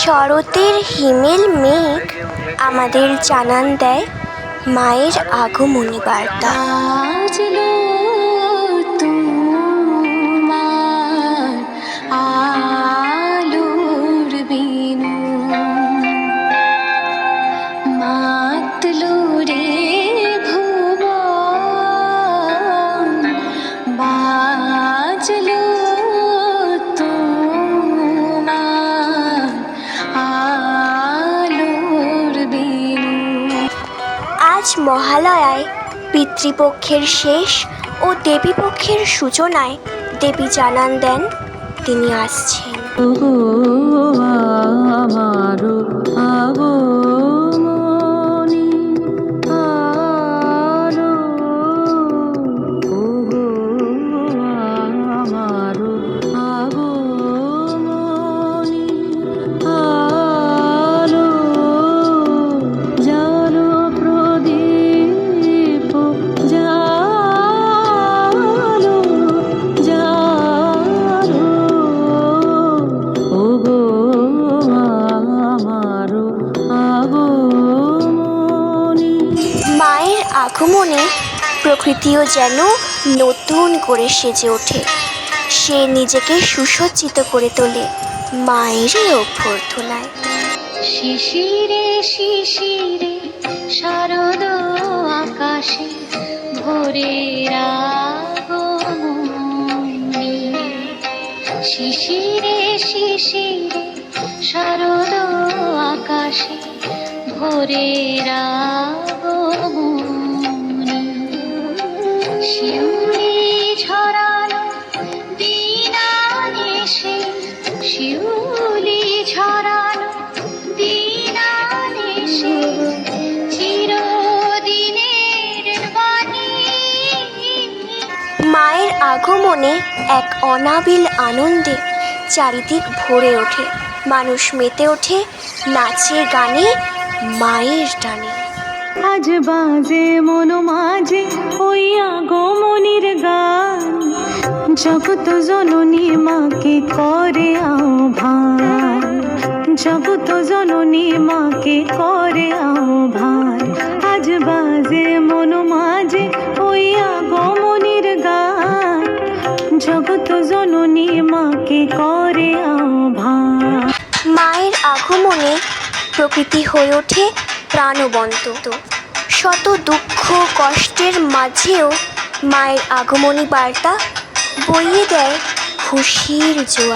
শরতের হিমেল মেঘ আমাদের জানান দেয় মায়ের আগমনী বার্তা। বাজলো তোমার আলোর বিনু, মাতলো রে ভুবন, বাজলো তোমার আলোর বিনু। আজ মহালয়ায় পিতৃপক্ষের শেষ ও দেবীপক্ষের সূচনায় দেবী জানান দেন তিনি আসছেন। আমারো আগমনী আলো, ওগো আমারো আগমনী আলো, জালো প্রদীপ জালো, জালো, ওগো আমারো আগমনী। মায়ের আগমনে প্রকৃতিও যেন নতুন করে সেজে ওঠে। সে নিজেকে সুসজ্জিত করে তোলে মায়েরই অভ্যর্থনায়। শিশিরে শিশিরে শারদ আকাশে ভোরের আগমনী, শিশিরে শিশিরে শারদ আকাশে ভোরের আগমনী, শিউলি ঝরানো দিনানিশে, শিউলি ঝরানো দিনানিশে, চিরদিনের বাণী। মায়ের আগমনে এক অনাবিল আনন্দে চারিদিক ভরে ওঠে। মানুষ মেতে ওঠে নাচে গানে মায়ের টানে। আজ বাজে মন মাঝে ওই আগমনীর গান, জগত জননী মাকে করে আহ্বান, জগত জননী মাকে করে আহ্বান। আজ বাজে মন মাঝে ওই আগমনীর গান, জগত জননী মাকে করে আহ্বান। মায়ের আগমনে প্রকৃতি হয়ে ওঠে প্রাণবন্ত। শত দুঃখ কষ্টের মাঝেও মায়ের আগমনী বার্তা বইয়ে দেয় খুশির জোয়ার।